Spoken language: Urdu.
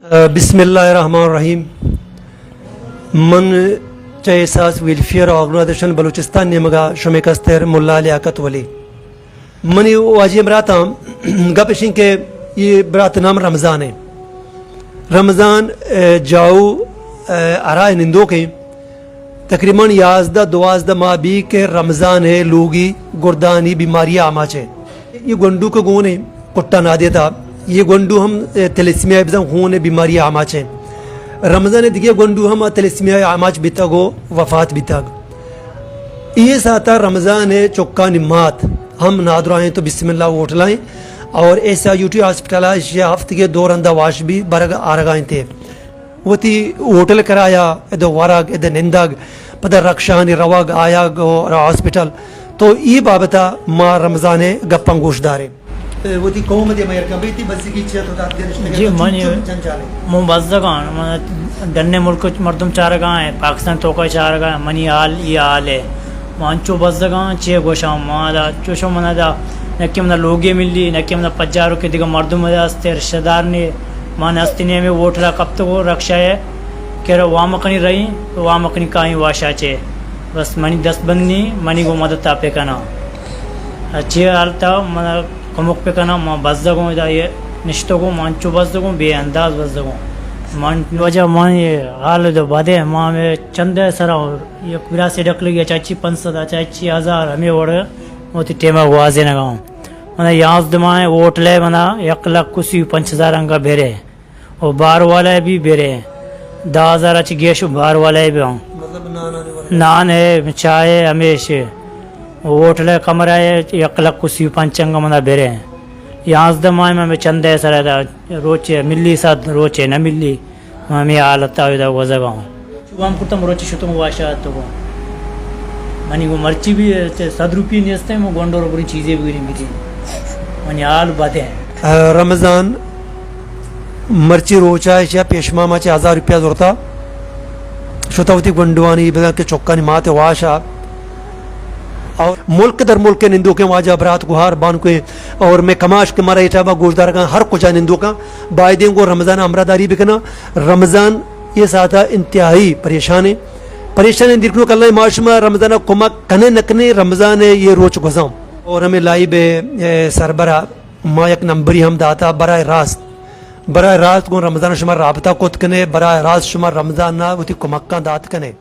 بسم اللہ الرحمن الرحیم من چاہے ساس ویلفیئر آرگنائزیشن بلوچستان نے مگا شمی کستر ملا لیاقت ولی منی واجی براتا گپشن کے یہ برات نام رمضان ہے. رمضان جاؤ ارائے نندو کے تقریباً 11-12 ماہ بھی کہ رمضان ہے لوگی گردانی بیماریاں آماچے یہ گنڈو کے گونے کٹا نہ دیتا یہ گنڈو ہم تلسمیہ بزن خون بیماریاں آماچے رمضان دیگے گنڈو ہم تلسمیہ آماچ بیتا گو وفات بیتا گو یہ ساتا رمضان ہے چکا نمات ہم نادر آئیں تو بسم اللہ ووٹ لائیں اور ایسا یوٹی ہاسپٹل ہے ہفتے کے دور اندہ واش بھی برگ آرگائیں تھے وہ تھی ہوٹل کرایا ادھر وارگ ادھر نندگ پتہ رکشانی رواگ آیا گو ہاسپٹل تو یہ بابتا ماں رمضان گپن گوش دارے وہ تھی قوم دے میر کبھی تھی بس کی چیت ہوتا ہے جی منی مبزگان دنے ملک مردم چارگاہ ہیں پاکستان توقع چارگاہ ہیں منی حال یہ حال ہے مانچو بزدگان چھ گوشاں مالا چوشو منا دا نکی منا لوگے ملی نکی منا پجارو کے دیگا مردم دا استے رشتہ دار نے مان استینے میں ووٹ را کب تک رکشا ہے کہ رو وامکنی رہی تو وامکنی کائیں واشا چے بس منی دست بندنی منی گو مدد تا پہ کنا اچھی حالتا منا کمک پہ کنا ماں بزدگوں دا یہ نشتوں کو مانچو بزدگوں بے انداز بزدگوں مان وجہ مان یہ حال دو بادے ماں میں چند سرا یہ پورا سے ڈک لگیا چاچی 500 چاچی 1000 ہمیں وڑ موتی ٹیمہ گوازے نگاؤں منا یاز دمائیں ووٹ لے منا 1,50,000 انگا بیرے اور بار والے بھی بیرے 10,000 اچھی گیشو بار والے بھی ہوں نان ہے چائے ہمیشہ ووٹ لے کمرہ ہے 1,50,000 انگا منا بیرے ہیں یاز دمائیں میں چند سرا دا روچے ملی ساتھ روچے نہ ملی ہمیں حالت آوی دا وزگاؤں چوام کرتم روچے شتوں واشات تو منی کو مرچی بھی 100 روپی نیستے ہیں وہ گونڈو رو بری چیزیں بھی نہیں ملی منی حال باتیں ہیں. رمضان مرچی روچا ہے پیشما ماچے 1000 روپیہ زورتا شتاوتی گنڈوانی بدا کے چوکانی مات واشا اور ملک در ملک کے نندو کے واجہ برات گوہار بان کے اور میں کماش کے مارا اٹھابا گوشدار کا ہر کچھ نندو کا بائدیں کو رمضان امراداری بکنا رمضان یہ ساتھا انتہائی پریشان دیکھنو کہ اللہ معاشمہ رمضان کمک کنے نکنے رمضان یہ روچ گزاؤں اور ہمیں لائب سربراہ ما یک نمبری ہم داتا براہ راست کو رمضان شما رابطہ کت کنے براہ راست شما رمضان نا وہ تھی کمکاں دات کنے